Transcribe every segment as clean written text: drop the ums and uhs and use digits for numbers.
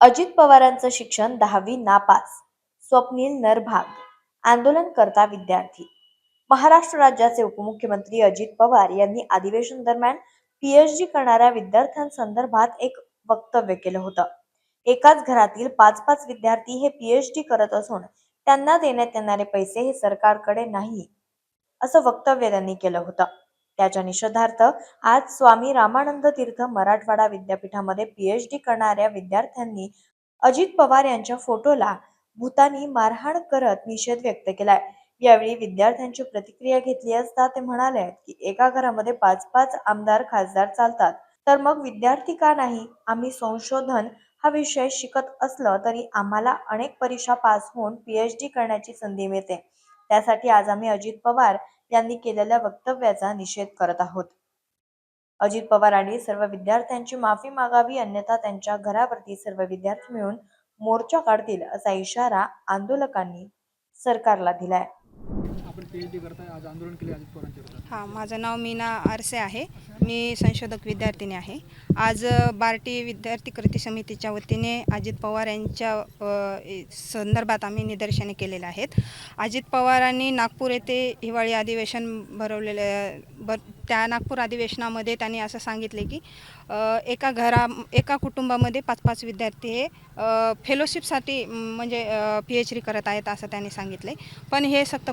अजित पवारांचं शिक्षण 10वी नापास, स्वप्नील नरभाग, आंदोलनकर्ता विद्यार्थी. महाराष्ट्र राज्याचे उपमुख्यमंत्री अजित पवार यांनी अधिवेशन दरम्यान पीएचडी करणाऱ्या विद्यार्थ्यांसंदर्भात एक वक्तव्य केलं होतं. एकाच घरातील 5-5 विद्यार्थी हे पीएचडी करत असून त्यांना देण्यात येणारे पैसे हे सरकारकडे नाही, असं वक्तव्य त्यांनी केलं होतं. त्याच्या निषेधार्थ आज स्वामी रामानंद तीर्थ मराठवाडा विद्यापीठामध्ये पीएचडी करणाऱ्या विद्यार्थ्यांनी अजित पवार यांच्या फोटोला भूतानी मारहाण करत निषेध व्यक्त केलाय. यावेळी विद्यार्थ्यांची प्रतिक्रिया घेतली असता ते म्हणाले की एका घरामध्ये 5-5 आमदार खासदार चालतात, तर मग विद्यार्थी का नाही? आम्ही संशोधन हा विषय शिकत असलं तरी आम्हाला अनेक परीक्षा पास होऊन पीएचडी करण्याची संधी मिळते. त्यासाठी आज आम्ही अजित पवार यांनी केलेल्या वक्तव्याचा निषेध करत आहोत. अजित पवारांनी सर्व विद्यार्थ्यांची माफी मागावी, अन्यथा त्यांच्या घरावरती सर्व विद्यार्थी मिळून मोर्चा काढतील, असा इशारा आंदोलकांनी सरकारला दिलाय. आपण पीएचडी करताय, आज आंदोलन केले अजित पवारांच्या विरोधात. हां, माझं नाव मीना आरसे आहे. मी संशोधक विद्यार्थिनी आहे. आज बार्टी विद्यार्थी कृती समितीच्या वतीने अजित पवार यांच्या संदर्भात आम्ही निदर्शने केलेले आहेत. अजित पवारांनी नागपूर येथे हिवाळी अधिवेशन भरवलेले त्या नागपूर अधिवेशनामध्ये त्यांनी असं सांगितले की एका कुटुंबामध्ये 5-5 विद्यार्थी हे फेलोशिपसाठी म्हणजे पीएचडी करत आहेत असं त्यांनी सांगितले. पण हे सक्त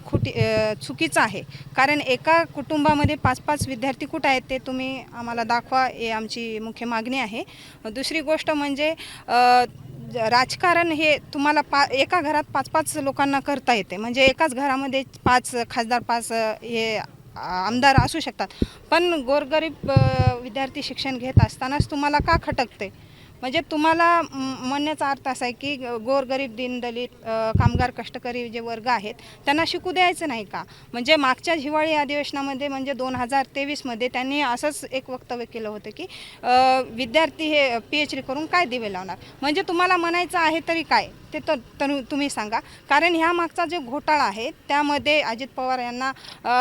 चुकीचं आहे. कारण एका कुटुंबामध्ये 5-5 विद्यार्थी कुठं आहेत ते तुम्ही आम्हाला दाखवा, हे आमची मुख्य मागणी आहे. दुसरी गोष्ट म्हणजे राजकारण हे तुम्हाला एका घरात 5-5 लोकांना करता येते. म्हणजे एकाच घरामध्ये 5 खासदार 5 हे आमदार असू शकतात. पण गोरगरीब विद्यार्थी शिक्षण घेत असतानाच तुम्हाला का खटकते? म्हणजे तुम्हाला म्हणण्याचा अर्थ असा आहे की गोरगरीब दीनदलित कामगार कष्टकरी जे वर्ग आहेत त्यांना शिकू द्यायचं नाही का? म्हणजे मागच्या हिवाळी अधिवेशनामध्ये म्हणजे 2023मध्ये त्यांनी असंच एक वक्तव्य केलं होतं की विद्यार्थी हे पीएचडी करून काय दिवे लावणार? म्हणजे तुम्हाला म्हणायचं आहे तरी काय ते तर तुम्ही सांगा. कारण ह्या मागचा जो घोटाळा आहे त्यामध्ये अजित पवार यांना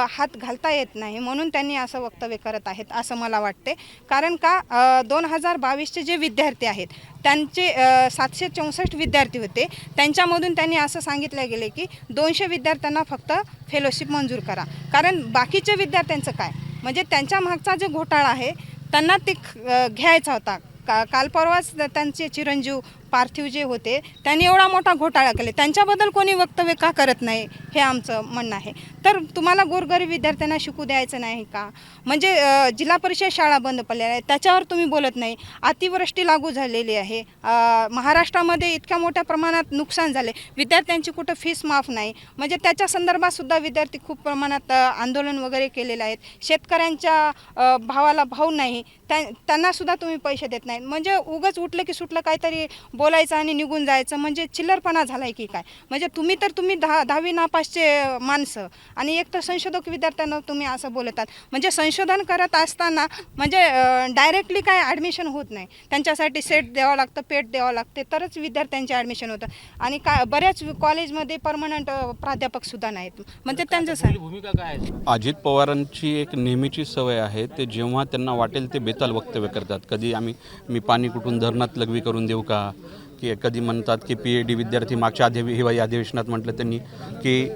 हात घालता येत नाही, म्हणून त्यांनी असं वक्तव्य करत आहेत असं मला वाटते. कारण का 2022चे जे विद्यार्थी आहेत त्यांचे 764 विद्यार्थी होते. त्यांच्यामधून त्यांनी असं सांगितलं गेले की 200 विद्यार्थ्यांना फक्त फेलोशिप मंजूर करा. कारण बाकीच्या विद्यार्थ्यांचं काय? म्हणजे त्यांच्या मागचा जो घोटाळा आहे त्यांना ते घ्यायचा होता. काल परवाच त्यांचे चिरंजीव पार्थिव जे होते त्यांनी एवढा मोठा घोटाळा केले, त्यांच्याबद्दल कोणी वक्तव्य का करत नाही हे आमचं म्हणणं आहे. तर तुम्हाला गोरगरीब विद्यार्थ्यांना शिकू द्यायचं नाही का? म्हणजे जिल्हा परिषद शाळा बंद पडलेल्या आहेत त्याच्यावर तुम्ही बोलत नाही. अतिवृष्टी लागू झालेली आहे. महाराष्ट्रामध्ये इतक्या मोठ्या प्रमाणात नुकसान झाले, विद्यार्थ्यांची कुठं फीस माफ नाही. म्हणजे त्याच्या संदर्भात सुद्धा विद्यार्थी खूप प्रमाणात आंदोलन वगैरे केलेलं आहेत. शेतकऱ्यांच्या भावाला भाव नाही, त्यांनासुद्धा तुम्ही पैसे देत नाही. म्हणजे उगाच उठलं की सुटलं काहीतरी बोलायचं आणि निघून जायचं, म्हणजे चिल्लरपणा झाला आहे की काय? म्हणजे तुम्ही 10वी नापासचे माणसं आणि एक तर संशोधक विद्यार्थ्यांना तुम्ही असं बोलतात. म्हणजे संशोधन करत असताना म्हणजे डायरेक्टली काय ॲडमिशन होत नाही. त्यांच्यासाठी सेट द्यावं लागतं, पेट द्यावं लागते, तरच विद्यार्थ्यांचे ॲडमिशन होतं. आणि बऱ्याच कॉलेजमध्ये परमनंट प्राध्यापकसुद्धा नाहीत. म्हणजे त्यांचं भूमिका काय आहे? अजित पवारांची एक नेहमीची सवय आहे, ते जेव्हा त्यांना वाटेल ते बेताल वक्तव्य करतात. कधी मी पाणी कुठून धरणात लघवी करून देऊ का, की कधी म्हणतात की पीएचडी विद्यार्थी मागच्या हिवाळी अधिवेशनात म्हटलं त्यांनी की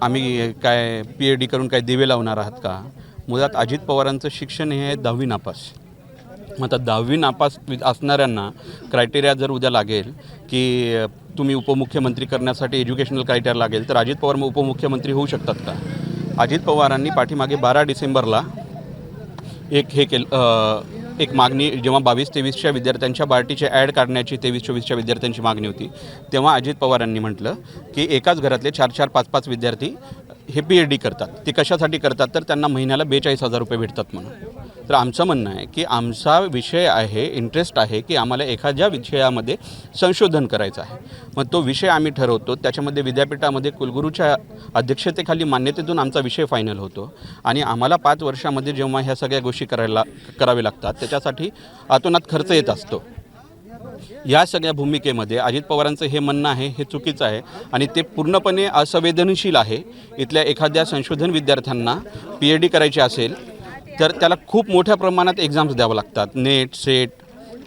आम्ही काय पीएचडी करून काय दिवे लावणार आहात का? मुळात अजित पवारांचं शिक्षण हे 10वी नापास. मग आता 10वी नापास असणाऱ्यांना क्रायटेरिया जर उद्या लागेल की तुम्ही उपमुख्यमंत्री करण्यासाठी एज्युकेशनल क्रायटेरिया लागेल, तर अजित पवार उपमुख्यमंत्री होऊ शकतात का? अजित पवारांनी पाठीमागे 12 डिसेंबरला एक मागणी, जेव्हा 22-23च्या विद्यार्थ्यांच्या बार्टीचे ॲड काढण्याची 23-24च्या विद्यार्थ्यांची मागणी होती, तेव्हा अजित पवारांनी म्हटलं की एकाच घरातले 4-4, 5-5 विद्यार्थी हे पीएचडी करतात. ते कशासाठी करतात? तर त्यांना महिन्याला 42,000 रुपये भेटतात म्हणून. तर आमचं म्हणणं आहे की आमचा विषय आहे, इंटरेस्ट आहे की आम्हाला एखाद्या विषयामध्ये संशोधन करायचं आहे. मग तो विषय आम्ही ठरवतो, त्याच्यामध्ये विद्यापीठामध्ये कुलगुरूच्या अध्यक्षतेखाली मान्यतेतून आमचा विषय फायनल होतो. आणि आम्हाला 5 वर्षामध्ये जेव्हा ह्या सगळ्या गोष्टी करावे लागतात त्याच्यासाठी अतोनात खर्च येत असतो. या सगळ्या भूमिकेमध्ये अजित पवारांचं हे म्हणणं आहे हे चुकीचं आहे आणि ते पूर्णपणे असंवेदनशील आहे. इथल्या एखाद्या संशोधन विद्यार्थ्यांना पीएचडी करायची असेल तर त्याला खूप मोठ्या प्रमाणात एक्झाम्स द्यावं लागतात. नेट, सेट,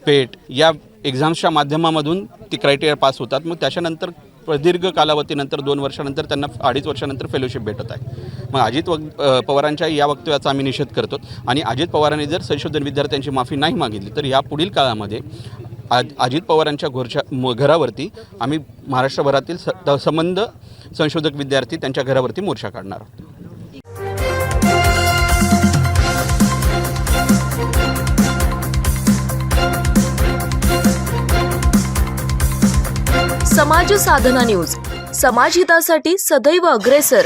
पेट या एक्झाम्सच्या माध्यमामधून ती क्रायटेरिया पास होतात. मग त्याच्यानंतर प्रदीर्घ कालावधीनंतर 2 वर्षानंतर त्यांना 2.5 वर्षानंतर फेलोशिप भेटत आहे. मग पवारांच्या या वक्तव्याचा आम्ही निषेध करतो आणि अजित पवारांनी जर संशोधन विद्यार्थ्यांची माफी नाही मागितली तर या पुढील काळामध्ये अजित पवारांच्या घरावरती आम्ही महाराष्ट्रभरातील संबंध संशोधक विद्यार्थी त्यांच्या घरावरती मोर्चा काढणार आहोत. समाज साधना न्यूज, समाजहितासाठी सदैव अग्रेसर.